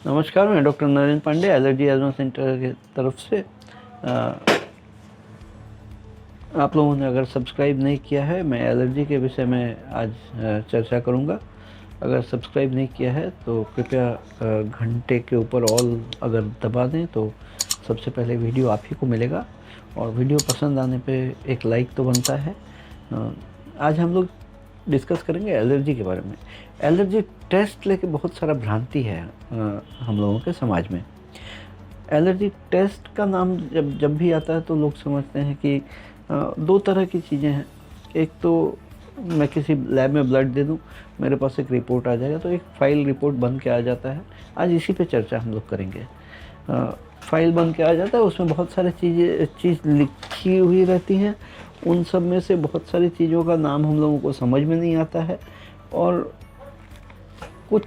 नमस्कार, मैं doctor Narendra Pandey allergy asthma centre की तरफ से। आप लोगों ने अगर सब्सक्राइब नहीं किया है, मैं एलर्जी के विषय में आज चर्चा करूंगा। अगर सब्सक्राइब नहीं किया है तो कृपया घंटे के ऊपर ऑल अगर दबा दें तो सबसे पहले वीडियो आप ही को मिलेगा, और वीडियो पसंद आने पे एक लाइक तो बनता है। आज हम लोग डिस्कस करेंगे एलर्जी के बारे में। एलर्जी टेस्ट लेके बहुत सारा भ्रांति है हम लोगों के समाज में। एलर्जी टेस्ट का नाम जब भी आता है तो लोग समझते हैं कि दो तरह की चीज़ें हैं। एक तो मैं किसी लैब में ब्लड दे दूं, मेरे पास एक रिपोर्ट आ जाएगा, तो एक फाइल रिपोर्ट बन के आ जाता है। आज इसी पे चर्चा हम लोग करेंगे। फाइल बन के आ जाता है, उसमें बहुत सारी चीज़ लिखी हुई रहती हैं। उन सब में से बहुत सारी चीज़ों का नाम हम लोगों को समझ में नहीं आता है, और कुछ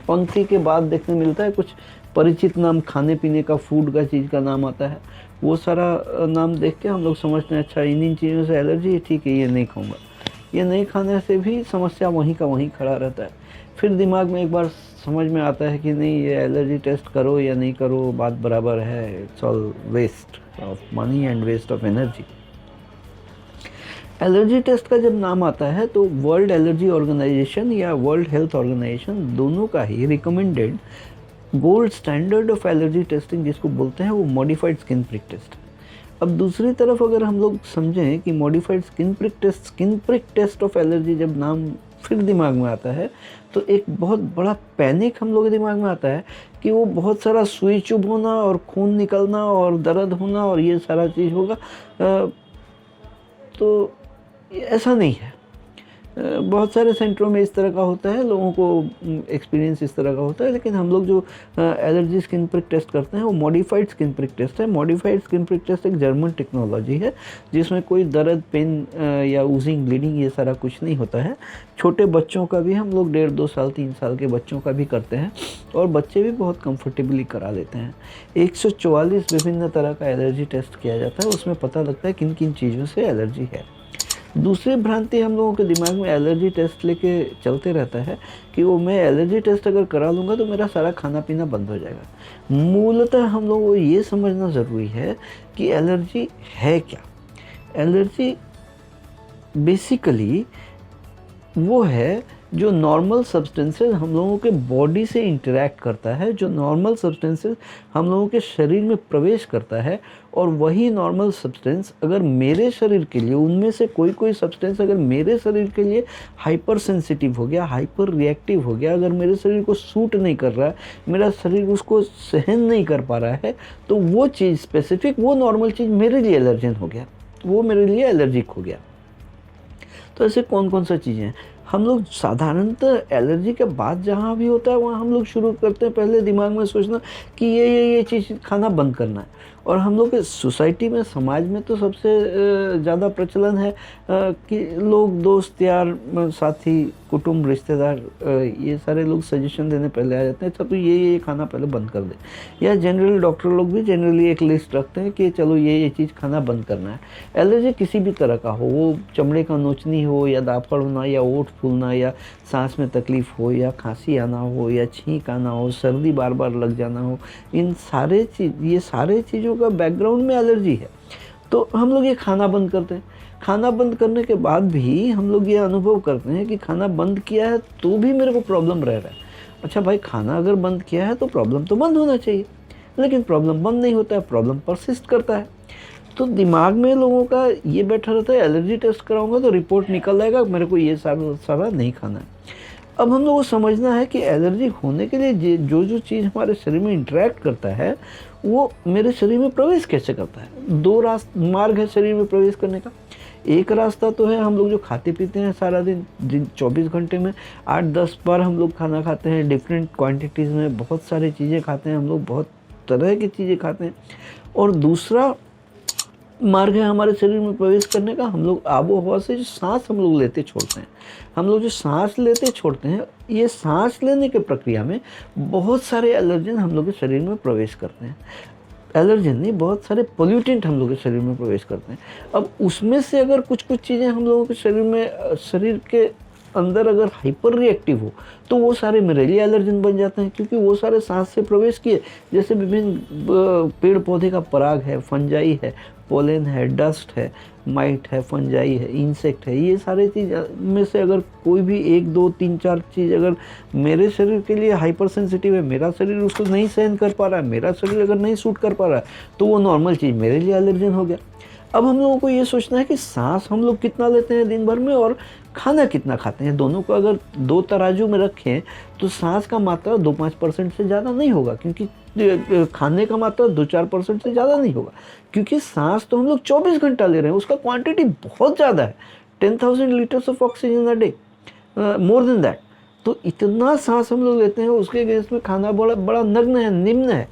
पंक्ति के बाद देखने मिलता है कुछ परिचित नाम, खाने पीने का, फूड का चीज़ का नाम आता है। वो सारा नाम देख के हम लोग समझते हैं अच्छा इन चीज़ों से एलर्जी है, ठीक है ये नहीं खाऊंगा। ये नहीं खाने से भी समस्या वहीं का वहीं खड़ा रहता है। फिर दिमाग में एक बार समझ में आता है कि नहीं, ये एलर्जी टेस्ट करो या नहीं करो बात बराबर है। It's all waste of money and waste of energy. Allergy test का जब नाम आता है तो वर्ल्ड एलर्जी ऑर्गेनाइजेशन या वर्ल्ड हेल्थ ऑर्गेनाइजेशन दोनों का ही recommended gold standard of allergy testing जिसको बोलते हैं वो मॉडिफाइड स्किन प्रिक टेस्ट है। अब दूसरी तरफ अगर हम लोग समझें कि modified skin prick test of allergy जब नाम फिर दिमाग में आता है तो एक बहुत बड़ा पैनिक हम लोग के दिमाग में आता है कि वो बहुत सारा सुई चुभ होना और खून निकलना और दर्द होना और ये सारा चीज़ होगा। तो ऐसा नहीं है। बहुत सारे सेंटरों में इस तरह का होता है, लोगों को एक्सपीरियंस इस तरह का होता है, लेकिन हम लोग जो एलर्जी स्किन प्रिक टेस्ट करते हैं वो मॉडिफाइड स्किन प्रिक टेस्ट है। मॉडिफाइड स्किन प्रिक टेस्ट एक जर्मन टेक्नोलॉजी है जिसमें कोई दर्द, पेन या ऊजिंग, ब्लीडिंग ये सारा कुछ नहीं होता है। छोटे बच्चों का भी हम लोग 1.5, 2 साल, 3 साल के बच्चों का भी करते हैं, और बच्चे भी बहुत कंफर्टेबली करा लेते हैं। 144 विभिन्न तरह का एलर्जी टेस्ट किया जाता है, उसमें पता लगता है किन किन चीज़ों से एलर्जी है। दूसरी भ्रांति हम लोगों के दिमाग में एलर्जी टेस्ट लेके चलते रहता है कि वो मैं एलर्जी टेस्ट अगर करा लूँगा तो मेरा सारा खाना पीना बंद हो जाएगा। मूलतः हम लोगों को ये समझना ज़रूरी है कि एलर्जी है क्या। एलर्जी बेसिकली वो है जो नॉर्मल सब्सटेंसेस हम लोगों के बॉडी से इंटरेक्ट करता है, जो नॉर्मल सब्सटेंसेस हम लोगों के शरीर में प्रवेश करता है, और वही नॉर्मल सब्सटेंस अगर मेरे शरीर के लिए, उनमें से कोई सब्सटेंस अगर मेरे शरीर के लिए हाइपर सेंसिटिव हो गया, हाइपर रिएक्टिव हो गया, अगर मेरे शरीर को सूट नहीं कर रहा है, मेरा शरीर उसको सहन नहीं कर पा रहा है, तो वो चीज़ स्पेसिफिक, वो नॉर्मल चीज़ मेरे लिए एलर्जन हो गया, वो मेरे लिए एलर्जिक हो गया। तो ऐसे कौन कौन सा चीज़ें हैं। हम लोग साधारणतः एलर्जी के बाद जहाँ भी होता है वहाँ हम लोग शुरू करते हैं पहले दिमाग में सोचना कि ये चीज़ खाना बंद करना है। और हम लोग के सोसाइटी में, समाज में तो सबसे ज़्यादा प्रचलन है कि लोग, दोस्त यार, साथी, कुटुंब, रिश्तेदार, ये सारे लोग सजेशन देने पहले आ जाते हैं, अच्छा तो ये खाना पहले बंद कर दे। या जनरल डॉक्टर लोग भी जनरली एक लिस्ट रखते हैं कि चलो ये चीज़ खाना बंद करना है। एलर्जी किसी भी तरह का हो, वो चमड़े का नोचनी हो, या दाफड़ होना, या ओठ फूलना, या सांस में तकलीफ हो, या खांसी आना हो, या छींक आना हो, सर्दी बार बार लग जाना हो, ये सारे चीज़ों का बैकग्राउंड में एलर्जी है। तो हम लोग ये खाना बंद करते हैं। खाना बंद करने के बाद भी हम लोग ये अनुभव करते हैं कि खाना बंद किया है तो भी मेरे को प्रॉब्लम रह रहा है। अच्छा भाई, खाना अगर बंद किया है तो प्रॉब्लम तो बंद होना चाहिए, लेकिन प्रॉब्लम बंद नहीं होता है, प्रॉब्लम परसिस्ट करता है। तो दिमाग में लोगों का ये बैठा रहता है एलर्जी टेस्ट कराऊंगा तो रिपोर्ट निकल आएगा, मेरे को ये सारा नहीं खाना है। अब हम लोग को समझना है कि एलर्जी होने के लिए जो चीज़ हमारे शरीर में इंटरेक्ट करता है वो मेरे शरीर में प्रवेश कैसे करता है। 2 मार्ग है शरीर में प्रवेश करने का। एक रास्ता तो है हम लोग जो खाते पीते हैं सारा दिन 24 घंटे में 8-10 बार हम लोग खाना खाते हैं, डिफरेंट क्वांटिटीज़ में बहुत सारी चीज़ें खाते हैं हम लोग, बहुत तरह की चीज़ें खाते हैं। और दूसरा मार्ग है हमारे शरीर में प्रवेश करने का, हम लोग आबो हवा से जो सांस हम लोग लेते छोड़ते हैं। हम लोग जो सांस लेते छोड़ते हैं, ये सांस लेने की प्रक्रिया में बहुत सारे एलर्जन हम लोग के शरीर में प्रवेश करते हैं। एलर्जन नहीं, बहुत सारे पोल्यूटेंट हम लोग के शरीर में प्रवेश करते हैं। अब उसमें से अगर कुछ चीज़ें हम लोगों के शरीर में, शरीर के अंदर अगर हाइपर रिएक्टिव हो तो वो सारे मिरेलिया एलर्जन बन जाते हैं, क्योंकि वो सारे सांस से प्रवेश किए। जैसे विभिन्न पेड़ पौधे का पराग है, फंजाई है, पोलन है, डस्ट है, माइट है, फंजाई है, इंसेक्ट है, ये सारे चीज़ में से अगर कोई भी 1 2 3 4 चीज़ अगर मेरे शरीर के लिए हाइपर सेंसिटिव है, मेरा शरीर उसको नहीं सहन कर पा रहा है, मेरा शरीर अगर नहीं सूट कर पा रहा है, तो वो नॉर्मल चीज़ मेरे लिए एलर्जन हो गया। अब हम लोगों को ये सोचना है कि सांस हम लोग कितना लेते हैं दिन भर में और खाना कितना खाते हैं। दोनों को अगर 2 तराजू में रखें तो सांस का मात्रा 2-5% से ज़्यादा नहीं होगा, क्योंकि खाने का मात्रा 2-4% से ज़्यादा नहीं होगा, क्योंकि सांस तो हम लोग 24 घंटा ले रहे हैं, उसका क्वांटिटी बहुत ज़्यादा है, 10,000 litres of oxygen a day, more than that. तो इतना सांस हम लोग लेते हैं, उसके अगेंस्ट में खाना बड़ा बड़ा नग्न है, निम्न है।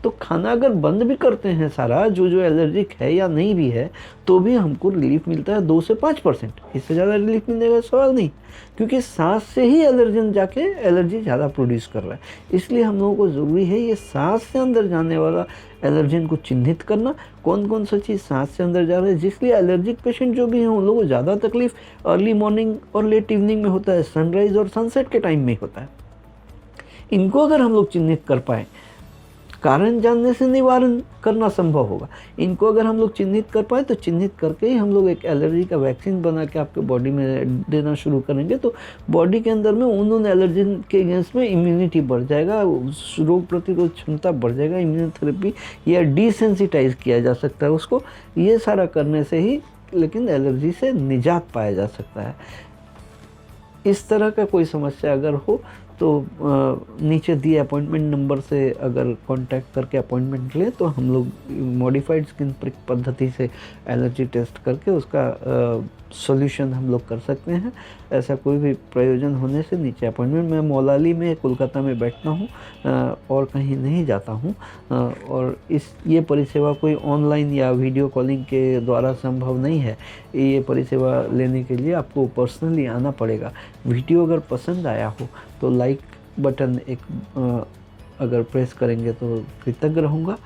तो खाना अगर बंद भी करते हैं सारा, जो एलर्जिक है या नहीं भी है, तो भी हमको रिलीफ मिलता है 2 से 5%, इससे ज़्यादा रिलीफ मिलने का सवाल नहीं, क्योंकि सांस से ही एलर्जन जाके एलर्जी ज़्यादा प्रोड्यूस कर रहा है। इसलिए हम लोगों को ज़रूरी है ये सांस से अंदर जाने वाला एलर्जन को चिन्हित करना, कौन कौन सा चीज़ सांस से अंदर जा रहा है। जिसलिए एलर्जिक पेशेंट जो भी हैं उन लोगों को ज़्यादा तकलीफ अर्ली मॉर्निंग और लेट इवनिंग में होता है, सनराइज़ और सनसेट के टाइम में होता है। इनको अगर हम लोग चिन्हित कर पाएँ, कारण जानने से निवारण करना संभव होगा। इनको अगर हम लोग चिन्हित कर पाए, तो चिन्हित करके ही हम लोग एक एलर्जी का वैक्सीन बना के आपके बॉडी में देना शुरू करेंगे, तो बॉडी के अंदर में उन एलर्जन के अगेंस्ट में इम्यूनिटी बढ़ जाएगा, रोग प्रतिरोध क्षमता बढ़ जाएगा, इम्यूनोथेरेपी या डिसेंसिटाइज किया जा सकता है उसको। ये सारा करने से ही लेकिन एलर्जी से निजात पाया जा सकता है। इस तरह का कोई समस्या अगर हो तो नीचे दिए अपॉइंटमेंट नंबर से अगर कांटेक्ट करके अपॉइंटमेंट लें, तो हम लोग मॉडिफाइड स्किन प्रिक पद्धति से एलर्जी टेस्ट करके उसका सॉल्यूशन हम लोग कर सकते हैं। ऐसा कोई भी प्रयोजन होने से नीचे अपॉइंटमेंट, मैं मौलाली में कोलकाता में बैठता हूँ और कहीं नहीं जाता हूँ। और ये परिसेवा कोई ऑनलाइन या वीडियो कॉलिंग के द्वारा संभव नहीं है। ये परिसेवा लेने के लिए आपको पर्सनली आना पड़ेगा। वीडियो अगर पसंद आया हो तो लाइक बटन अगर प्रेस करेंगे तो कृतज्ञ रहूँगा,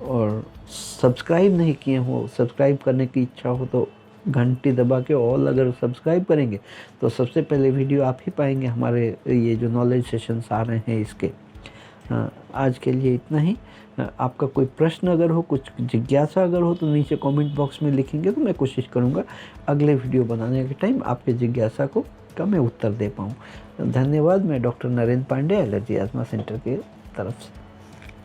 और सब्सक्राइब नहीं किए हो, सब्सक्राइब करने की इच्छा हो तो घंटी दबा के ऑल अगर सब्सक्राइब करेंगे तो सबसे पहले वीडियो आप ही पाएंगे हमारे ये जो नॉलेज सेशंस आ रहे हैं इसके। आज के लिए इतना ही। आपका कोई प्रश्न अगर हो, कुछ जिज्ञासा अगर हो, तो नीचे कमेंट बॉक्स में लिखेंगे तो मैं कोशिश करूँगा अगले वीडियो बनाने के टाइम आपके जिज्ञासा का मैं उत्तर दे पाऊँ। धन्यवाद। मैं doctor Narendra Pandey, allergy asthma centre की तरफ से।